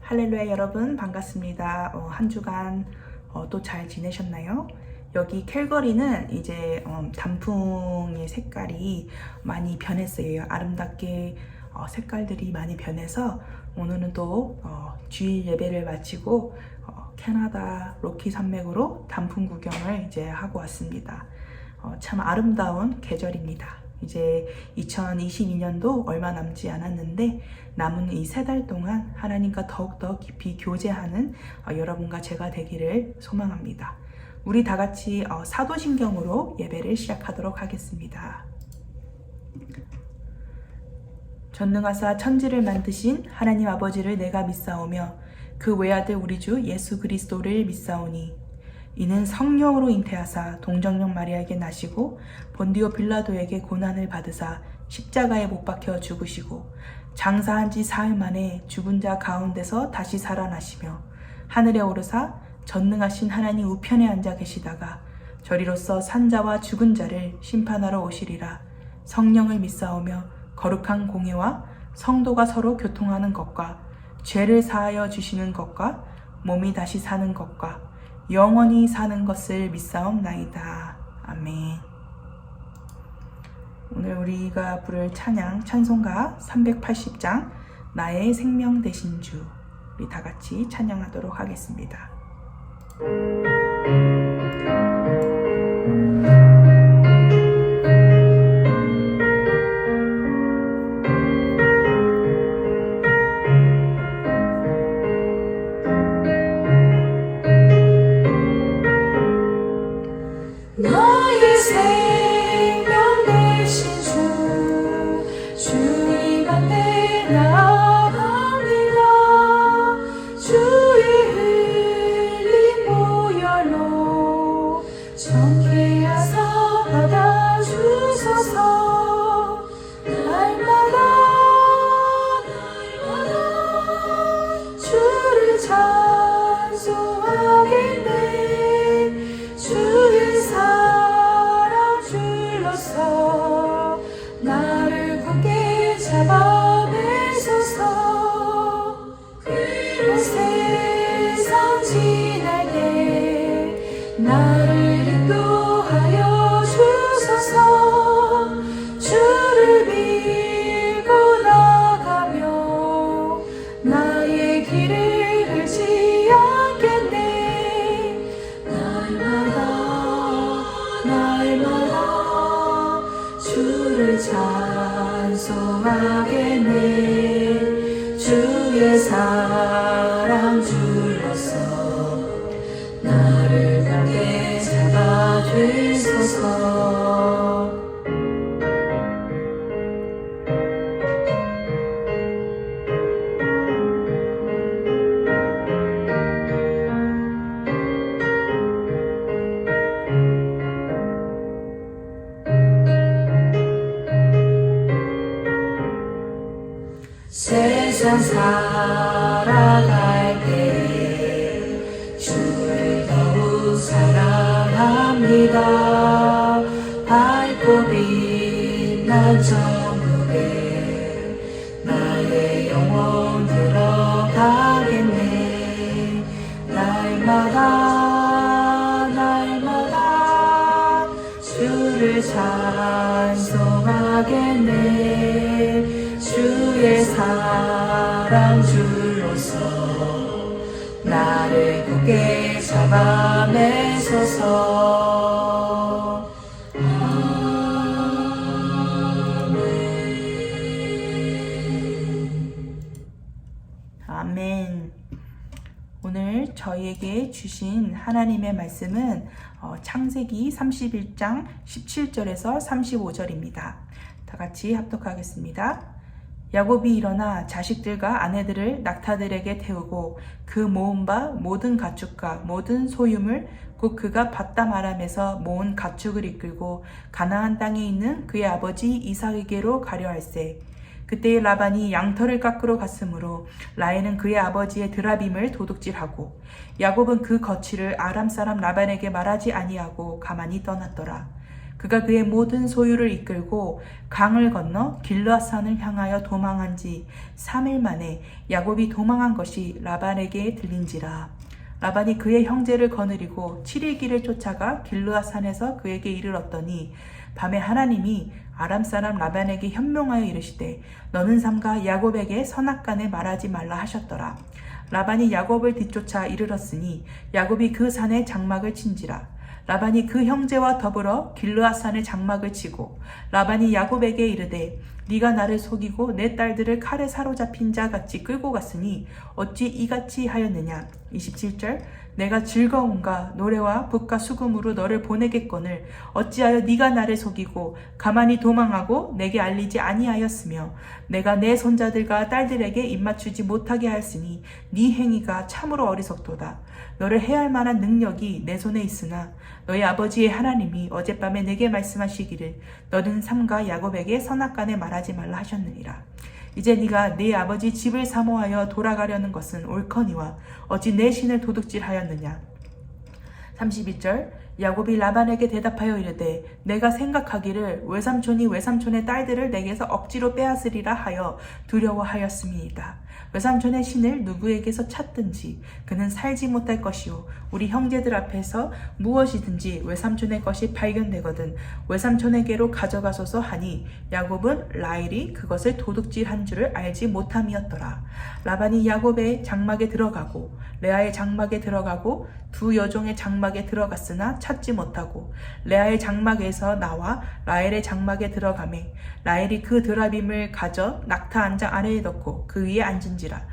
할렐루야 여러분 반갑습니다. 한 주간 또 잘 지내셨나요? 여기 캘거리는 이제 단풍의 색깔이 많이 변했어요. 아름답게 색깔들이 많이 변해서 오늘은 또 주일 예배를 마치고 캐나다 로키 산맥으로 단풍 구경을 이제 하고 왔습니다. 참 아름다운 계절입니다. 이제 2022년도 얼마 남지 않았는데 남은 이 3달 동안 하나님과 더욱더 깊이 교제하는 여러분과 제가 되기를 소망합니다. 우리 다 같이 사도신경으로 예배를 시작하도록 하겠습니다. 전능하사 천지를 만드신 하나님 아버지를 내가 믿사오며 그 외아들 우리 주 예수 그리스도를 믿사오니 이는 성령으로 잉태하사 동정녀 마리아에게 나시고 본디오 빌라도에게 고난을 받으사 십자가에 못 박혀 죽으시고 장사한 지 사흘 만에 죽은 자 가운데서 다시 살아나시며 하늘에 오르사 전능하신 하나님 우편에 앉아 계시다가 저리로서 산자와 죽은 자를 심판하러 오시리라. 성령을 믿사오며 거룩한 공예와 성도가 서로 교통하는 것과 죄를 사하여 주시는 것과 몸이 다시 사는 것과 영원히 사는 것을 믿사옵나이다. 아멘. 오늘 우리가 부를 찬양 찬송가 380장 나의 생명 되신 주, 우리 다 같이 찬양하도록 하겠습니다. 나의 생명 되신 주, 주님 앞에 나아갑니다. 주의 흘린 보혈로 정케 하사 받아주소서. 날마다 주를 찬송하겠네. 주의 사랑 줄로서 나를 굳게 잡아내소서. 그런 세상 지날 때 나를 인도하여 주소서. 주를 믿고 나가며 나의 길을 잃지 않겠네. 날마다 주를 찬송하겠네. 주의 사랑 줄로서 나를 굳게 잡아주소서. 세상 살아갈 때 주를 더욱 사랑합니다. 밝고 빛난 천국에 나의 영혼 들어가겠네. 날마다 주를 찬송하겠네. 주의 사랑 줄로서 나를 굳게 잡아내소서. 아멘. 오늘 저희에게 주신 하나님의 말씀은 창세기 31장 17절에서 35절입니다. 다 같이 합독하겠습니다. 야곱이 일어나 자식들과 아내들을 낙타들에게 태우고 그 모은 바 모든 가축과 모든 소유물 곧 그가 밭담 아람에서 모은 가축을 이끌고 가나안 땅에 있는 그의 아버지 이삭에게로 가려 할세. 그때의 라반이 양털을 깎으러 갔으므로 라헬은 그의 아버지의 드라빔을 도둑질하고 야곱은 그 거취를 아람 사람 라반에게 말하지 아니하고 가만히 떠났더라. 그가 그의 모든 소유를 이끌고 강을 건너 길르앗산을 향하여 도망한 지 3일 만에 야곱이 도망한 것이 라반에게 들린지라. 라반이 그의 형제를 거느리고 7일 길을 쫓아가 길르앗산에서 그에게 이르렀더니 밤에 하나님이 아람 사람 라반에게 현명하여 이르시되 너는 삼가 야곱에게 선악간에 말하지 말라 하셨더라. 라반이 야곱을 뒤쫓아 이르렀으니 야곱이 그 산에 장막을 친지라. 라반이 그 형제와 더불어 길르앗산에 장막을 치고 라반이 야곱에게 이르되 네가 나를 속이고 내 딸들을 칼에 사로잡힌 자 같이 끌고 갔으니 어찌 이같이 하였느냐. 27절 내가 즐거움과 노래와 붓과 수금으로 너를 보내겠거늘 어찌하여 네가 나를 속이고 가만히 도망하고 내게 알리지 아니하였으며 내가 내 손자들과 딸들에게 입맞추지 못하게 하였으니 네 행위가 참으로 어리석도다. 너를 해할 만한 능력이 내 손에 있으나 너희 아버지의 하나님이 어젯밤에 내게 말씀하시기를 너는 삼가 야곱에게 선악간에 말하지 말라 하셨느니라. 이제 네가 네 아버지 집을 사모하여 돌아가려는 것은 옳거니와 어찌 내 신을 도둑질하였느냐. 32절 야곱이 라반에게 대답하여 이르되 내가 생각하기를 외삼촌이 외삼촌의 딸들을 내게서 억지로 빼앗으리라 하여 두려워하였음이니이다. 외삼촌의 신을 누구에게서 찾든지 그는 살지 못할 것이요 우리 형제들 앞에서 무엇이든지 외삼촌의 것이 발견되거든 외삼촌에게로 가져가소서 하니 야곱은 라헬이 그것을 도둑질한 줄을 알지 못함이었더라. 라반이 야곱의 장막에 들어가고 레아의 장막에 들어가고 두 여종의 장막에 들어갔으나 찾지 못하고 레아의 장막에서 나와 라헬의 장막에 들어가매 라헬이 그 드라빔을 가져 낙타 안장 아래에 넣고 그 위에 앉은지라.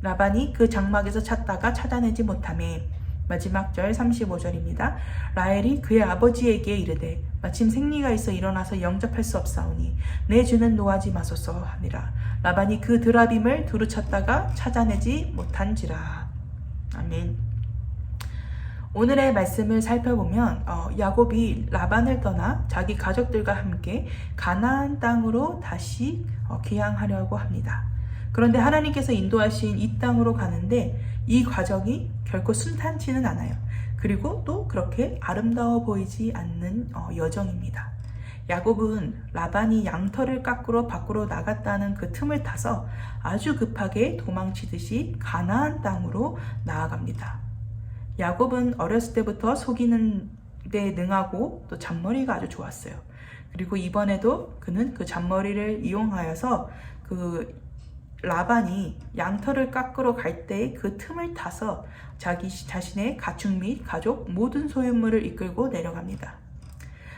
라반이 그 장막에서 찾다가 찾아내지 못하매. 마지막 절 35절입니다. 라헬이 그의 아버지에게 이르되 마침 생리가 있어 일어나서 영접할 수 없사오니 내 주는 노하지 마소서 하니라. 라반이 그 드라빔을 두루 찾다가 찾아내지 못한지라. 아멘. 오늘의 말씀을 살펴보면 야곱이 라반을 떠나 자기 가족들과 함께 가나안 땅으로 다시 귀향하려고 합니다. 그런데 하나님께서 인도하신 이 땅으로 가는데 이 과정이 결코 순탄치는 않아요. 그리고 또 그렇게 아름다워 보이지 않는 여정입니다. 야곱은 라반이 양털을 깎으러 밖으로 나갔다는 그 틈을 타서 아주 급하게 도망치듯이 가나안 땅으로 나아갑니다. 야곱은 어렸을 때부터 속이는 데 능하고 또 잔머리가 아주 좋았어요. 그리고 이번에도 그는 그 잔머리를 이용하여서 그 라반이 양털을 깎으러 갈 때 그 틈을 타서 자기 자신의 가축 및 가족 모든 소유물을 이끌고 내려갑니다.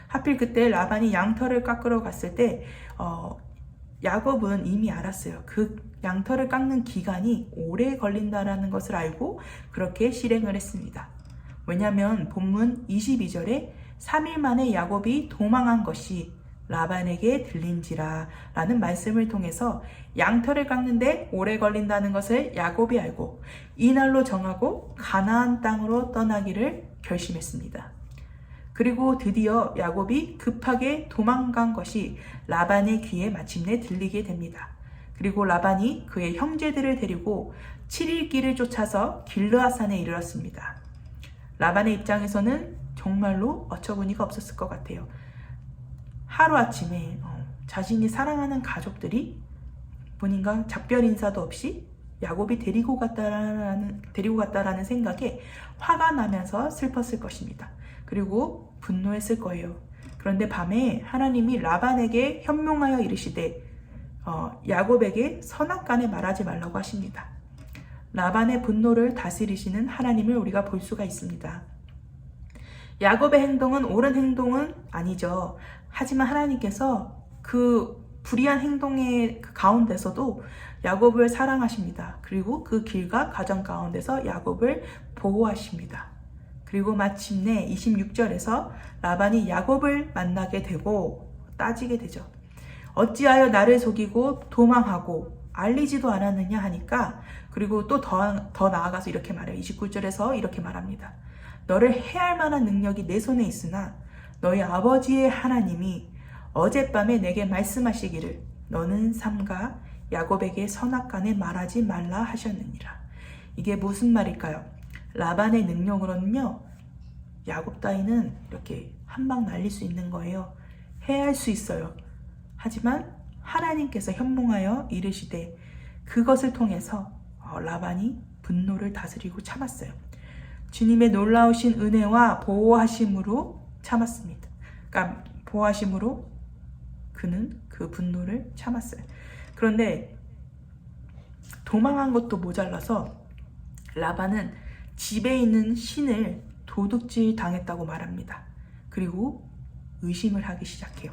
하필 그때 라반이 양털을 깎으러 갔을 때 야곱은 이미 알았어요. 그 양털을 깎는 기간이 오래 걸린다는 것을 알고 그렇게 실행을 했습니다. 왜냐하면 본문 22절에 3일 만에 야곱이 도망한 것이 라반에게 들린지라 라는 말씀을 통해서 양털을 깎는데 오래 걸린다는 것을 야곱이 알고 이날로 정하고 가나안 땅으로 떠나기를 결심했습니다. 그리고 드디어 야곱이 급하게 도망간 것이 라반의 귀에 마침내 들리게 됩니다. 그리고 라반이 그의 형제들을 데리고 7일 길을 쫓아서 길르앗산에 이르렀습니다. 라반의 입장에서는 정말로 어처구니가 없었을 것 같아요. 하루아침에 자신이 사랑하는 가족들이 본인과 작별 인사도 없이 야곱이 데리고 갔다라는 생각에 화가 나면서 슬펐을 것입니다. 그리고 분노했을 거예요. 그런데 밤에 하나님이 라반에게 현명하여 이르시되 야곱에게 선악간에 말하지 말라고 하십니다. 라반의 분노를 다스리시는 하나님을 우리가 볼 수가 있습니다. 야곱의 행동은 옳은 행동은 아니죠. 하지만 하나님께서 그 불의한 행동의 가운데서도 야곱을 사랑하십니다. 그리고 그 길과 가정 가운데서 야곱을 보호하십니다. 그리고 마침내 26절에서 라반이 야곱을 만나게 되고 따지게 되죠. 어찌하여 나를 속이고 도망하고 알리지도 않았느냐 하니까 그리고 또 더 나아가서 이렇게 말해요. 29절에서 이렇게 말합니다. 너를 해할 만한 능력이 내 손에 있으나 너희 아버지의 하나님이 어젯밤에 내게 말씀하시기를 너는 삼가 야곱에게 선악간에 말하지 말라 하셨느니라. 이게 무슨 말일까요? 라반의 능력으로는요, 야곱 따위는 이렇게 한 방 날릴 수 있는 거예요. 해할 수 있어요. 하지만 하나님께서 현몽하여 이르시되 그것을 통해서 라반이 분노를 다스리고 참았어요. 주님의 놀라우신 은혜와 보호하심으로 참았습니다. 그러니까 보호하심으로 그는 그 분노를 참았어요. 그런데 도망한 것도 모자라서 라반은 집에 있는 신을 도둑질 당했다고 말합니다. 그리고 의심을 하기 시작해요.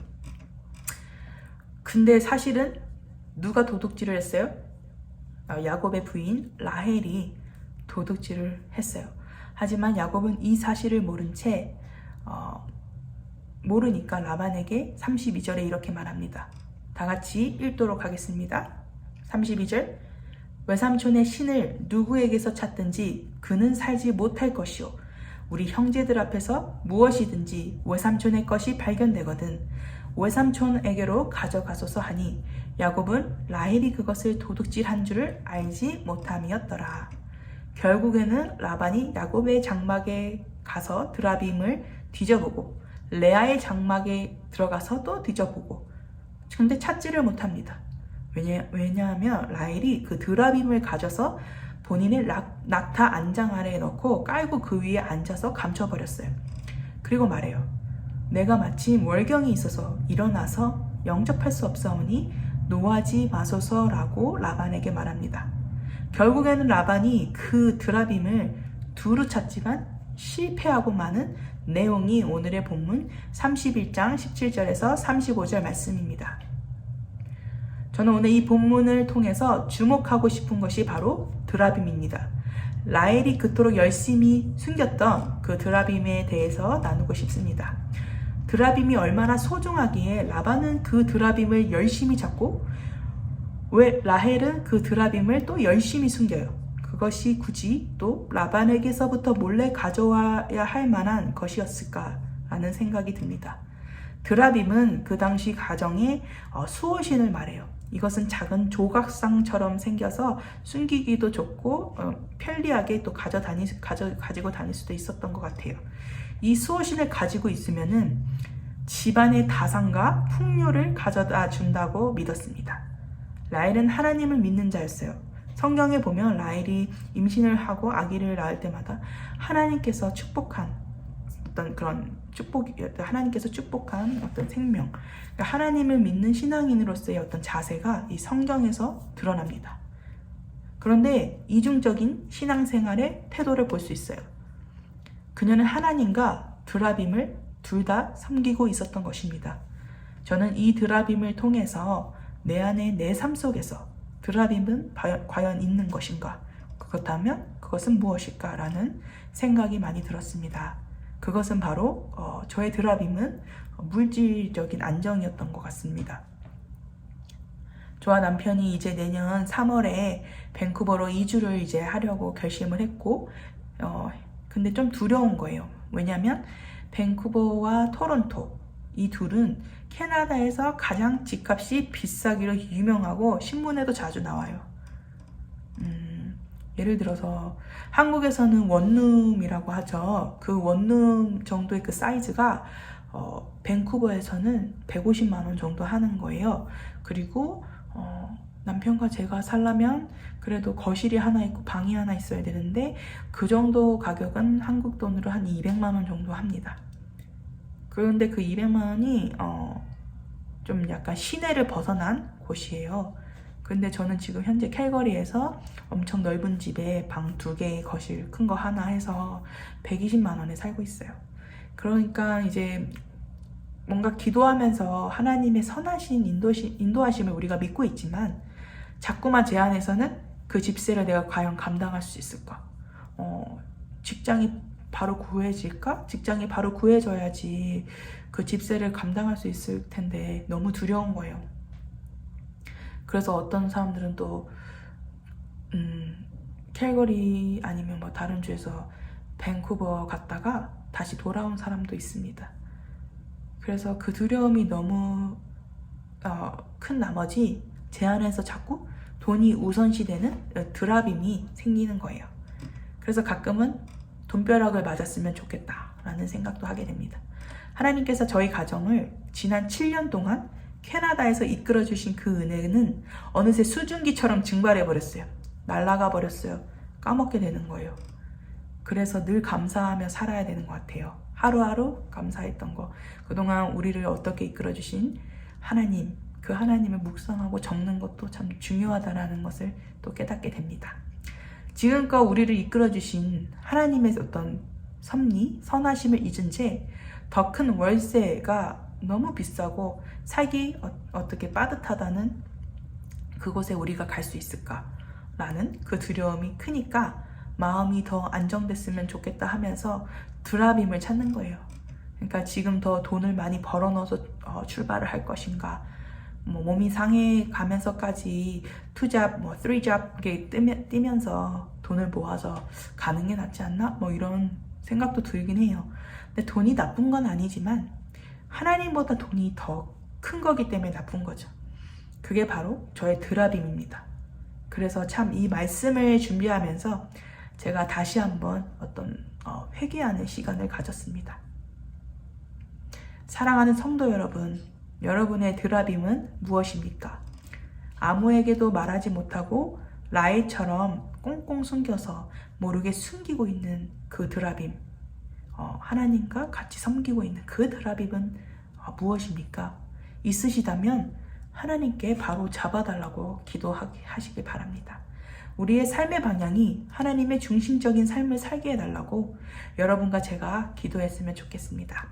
근데 사실은 누가 도둑질을 했어요? 야곱의 부인 라헬이 도둑질을 했어요. 하지만 야곱은 이 사실을 모른 채 모르니까 라반에게 32절에 이렇게 말합니다. 다 같이 읽도록 하겠습니다. 32절 외삼촌의 신을 누구에게서 찾든지 그는 살지 못할 것이요 우리 형제들 앞에서 무엇이든지 외삼촌의 것이 발견되거든 외삼촌에게로 가져가소서 하니 야곱은 라헬이 그것을 도둑질한 줄을 알지 못함이었더라. 결국에는 라반이 야곱의 장막에 가서 드라빔을 뒤져보고 레아의 장막에 들어가서 또 뒤져보고 근데 찾지를 못합니다. 왜냐하면 라헬이 그 드라빔을 가져서 본인의 낙타 안장 아래에 넣고 깔고 그 위에 앉아서 감춰버렸어요. 그리고 말해요. 내가 마침 월경이 있어서 일어나서 영접할 수 없사오니 노하지 마소서라고 라반에게 말합니다. 결국에는 라반이 그 드라빔을 두루 찾지만 실패하고 마는 내용이 오늘의 본문 31장 17절에서 35절 말씀입니다. 저는 오늘 이 본문을 통해서 주목하고 싶은 것이 바로 드라빔입니다. 라헬이 그토록 열심히 숨겼던 그 드라빔에 대해서 나누고 싶습니다. 드라빔이 얼마나 소중하기에 라반은 그 드라빔을 열심히 찾고 왜 라헬은 그 드라빔을 또 열심히 숨겨요. 그것이 굳이 또 라반에게서부터 몰래 가져와야 할 만한 것이었을까라는 생각이 듭니다. 드라빔은 그 당시 가정의 수호신을 말해요. 이것은 작은 조각상처럼 생겨서 숨기기도 좋고 편리하게 또 가지고 다닐 수도 있었던 것 같아요. 이 수호신을 가지고 있으면은 집안의 다상과 풍요를 가져다 준다고 믿었습니다. 라헬은 하나님을 믿는 자였어요. 성경에 보면 라헬이 임신을 하고 아기를 낳을 때마다 하나님께서 축복한 어떤 그런 하나님께서 축복한 어떤 생명, 그러니까 하나님을 믿는 신앙인으로서의 어떤 자세가 이 성경에서 드러납니다. 그런데 이중적인 신앙생활의 태도를 볼 수 있어요. 그녀는 하나님과 드라빔을 둘 다 섬기고 있었던 것입니다. 저는 이 드라빔을 통해서 내 안에 내 삶 속에서 드라빔은 과연 있는 것인가? 그렇다면 그것은 무엇일까? 라는 생각이 많이 들었습니다. 그것은 바로 저의 드라빔은 물질적인 안정이었던 것 같습니다. 저와 남편이 이제 내년 3월에 밴쿠버로 이주를 이제 하려고 결심을 했고 근데 좀 두려운 거예요. 왜냐하면 밴쿠버와 토론토 이 둘은 캐나다에서 가장 집값이 비싸기로 유명하고 신문에도 자주 나와요. 예를 들어서 한국에서는 원룸이라고 하죠. 그 원룸 정도의 그 사이즈가 밴쿠버에서는 150만 원 정도 하는 거예요. 그리고 남편과 제가 살려면 그래도 거실이 하나 있고 방이 하나 있어야 되는데 그 정도 가격은 한국 돈으로 한 200만 원 정도 합니다. 그런데 그 200만 원이 좀 약간 시내를 벗어난 곳이에요. 근데 저는 지금 현재 캘거리에서 엄청 넓은 집에 방 2개, 거실 큰 거 하나 해서 120만 원에 살고 있어요. 그러니까 이제 뭔가 기도하면서 하나님의 선하신 인도하심을 우리가 믿고 있지만 자꾸만 제 안에서는 그 집세를 내가 과연 감당할 수 있을까? 직장이 바로 구해질까? 직장이 바로 구해져야지 그 집세를 감당할 수 있을 텐데 너무 두려운 거예요. 그래서 어떤 사람들은 또 캘거리 아니면 뭐 다른 주에서 밴쿠버 갔다가 다시 돌아온 사람도 있습니다. 그래서 그 두려움이 너무 큰 나머지 제 안에서 자꾸 돈이 우선시되는 드라빔이 생기는 거예요. 그래서 가끔은 돈벼락을 맞았으면 좋겠다라는 생각도 하게 됩니다. 하나님께서 저희 가정을 지난 7년 동안 캐나다에서 이끌어 주신 그 은혜는 어느새 수증기처럼 증발해 버렸어요. 날아가 버렸어요. 까먹게 되는 거예요. 그래서 늘 감사하며 살아야 되는 것 같아요. 하루하루 감사했던 거, 그동안 우리를 어떻게 이끌어 주신 하나님, 그 하나님을 묵상하고 적는 것도 참 중요하다라는 것을 또 깨닫게 됩니다. 지금껏 우리를 이끌어 주신 하나님의 어떤 섭리, 선하심을 잊은 채 더 큰 월세가 너무 비싸고 살기 어떻게 빠듯하다는 그곳에 우리가 갈 수 있을까라는 그 두려움이 크니까 마음이 더 안정됐으면 좋겠다 하면서 드라빔을 찾는 거예요. 그러니까 지금 더 돈을 많이 벌어넣어서 출발을 할 것인가, 몸이 상해 가면서까지 2잡, 3잡 뛰면서 돈을 모아서 가는 게 낫지 않나? 이런 생각도 들긴 해요. 근데 돈이 나쁜 건 아니지만 하나님보다 돈이 더 큰 거기 때문에 나쁜 거죠. 그게 바로 저의 드라빔입니다. 그래서 참 이 말씀을 준비하면서 제가 다시 한번 어떤 회개하는 시간을 가졌습니다. 사랑하는 성도 여러분, 여러분의 드라빔은 무엇입니까? 아무에게도 말하지 못하고 라헬처럼 꽁꽁 숨겨서 모르게 숨기고 있는 그 드라빔, 하나님과 같이 섬기고 있는 그 드라빔은 무엇입니까? 있으시다면 하나님께 바로 잡아달라고 기도하시길 바랍니다. 우리의 삶의 방향이 하나님의 중심적인 삶을 살게 해달라고 여러분과 제가 기도했으면 좋겠습니다.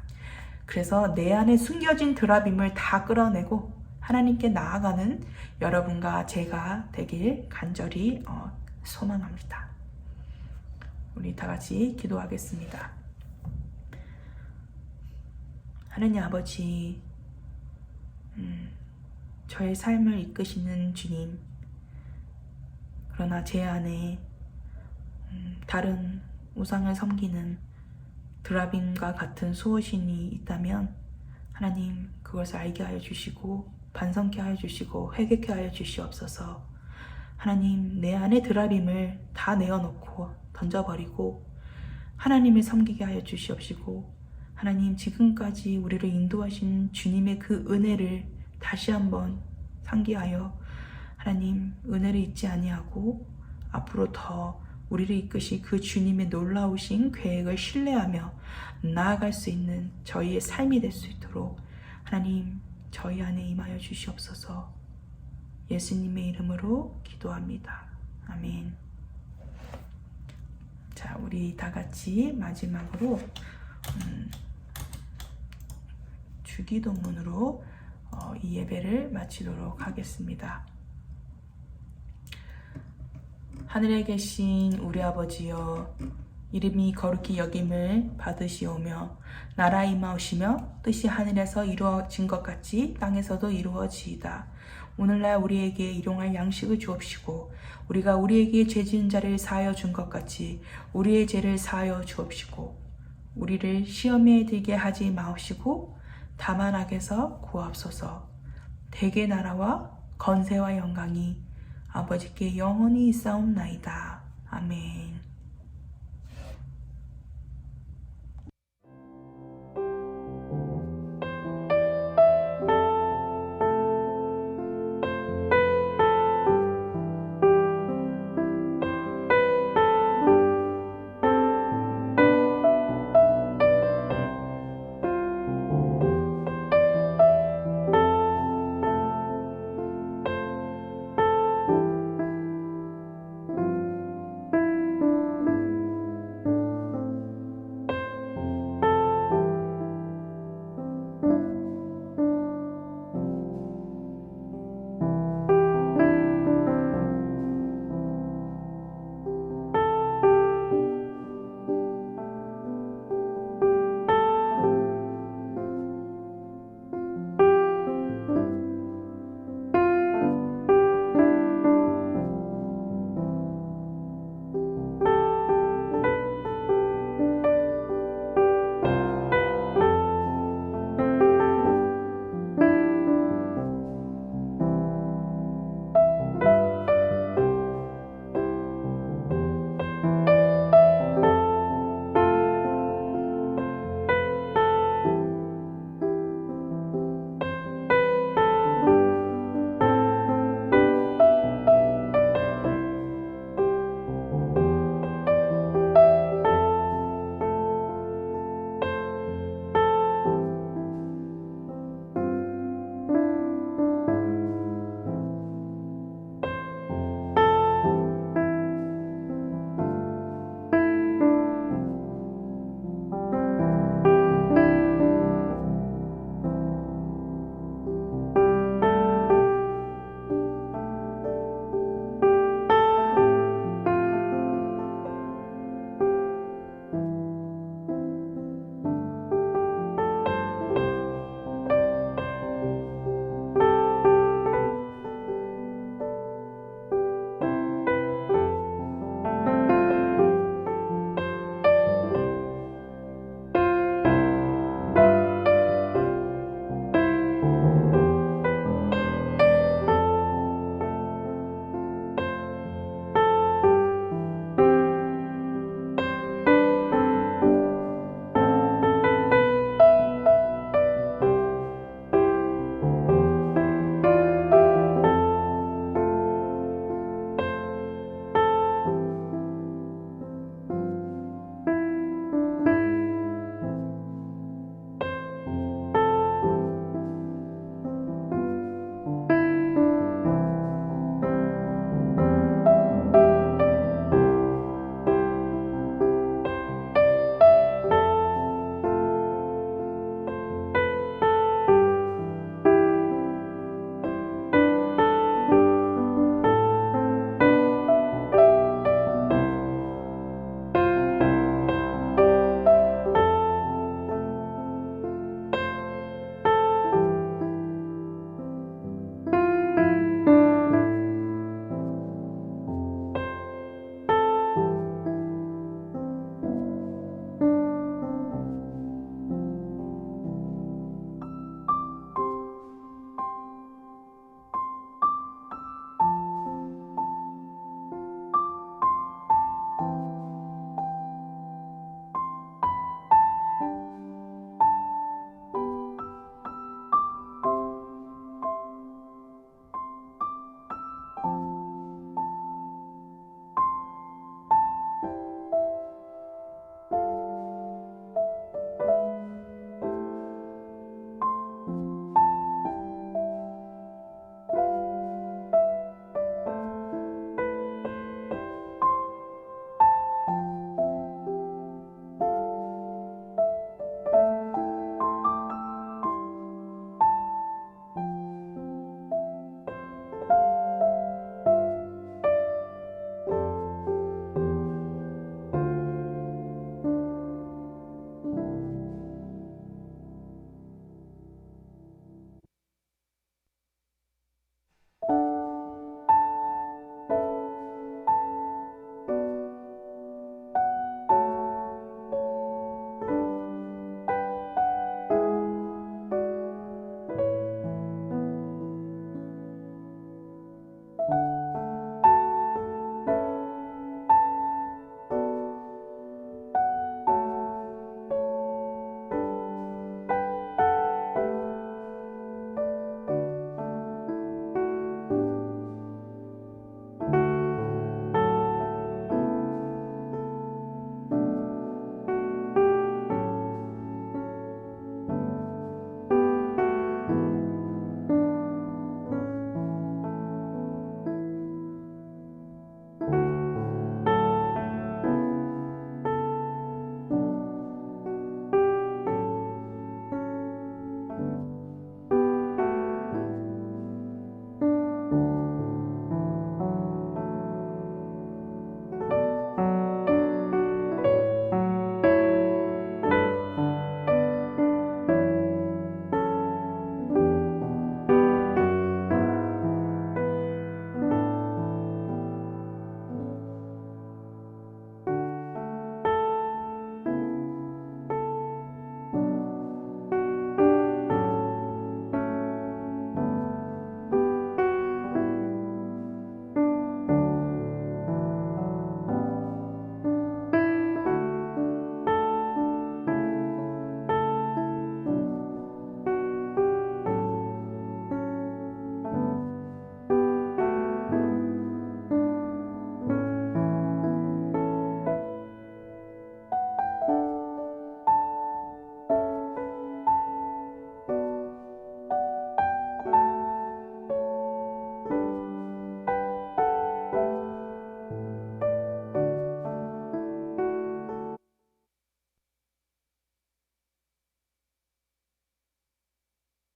그래서 내 안에 숨겨진 드라빔을 다 끌어내고 하나님께 나아가는 여러분과 제가 되길 간절히 소망합니다. 우리 다 같이 기도하겠습니다. 하나님 아버지, 저의 삶을 이끄시는 주님, 그러나 제 안에 다른 우상을 섬기는 드라빔과 같은 수호신이 있다면 하나님 그것을 알게 하여 주시고 반성케 하여 주시고 회개케 하여 주시옵소서. 하나님, 내 안에 드라빔을 다 내어놓고 던져버리고 하나님을 섬기게 하여 주시옵시고, 하나님 지금까지 우리를 인도하신 주님의 그 은혜를 다시 한번 상기하여 하나님 은혜를 잊지 아니하고 앞으로 더 우리를 이끄실 그 주님의 놀라우신 계획을 신뢰하며 나아갈 수 있는 저희의 삶이 될 수 있도록 하나님 저희 안에 임하여 주시옵소서. 예수님의 이름으로 기도합니다. 아멘. 자, 우리 다 같이 마지막으로 주기도문으로 이 예배를 마치도록 하겠습니다. 하늘에 계신 우리 아버지여, 이름이 거룩히 여김을 받으시오며 나라 임하오시며 뜻이 하늘에서 이루어진 것 같이 땅에서도 이루어지이다. 오늘날 우리에게 일용할 양식을 주옵시고 우리가 우리에게 죄 지은 자를 사하여 준 것 같이 우리의 죄를 사하여 주옵시고 우리를 시험에 들게 하지 마옵시고 다만 악에서 구하옵소서. 대개 나라와 건세와 영광이 아버지께 영원히 있사옵나이다. 아멘.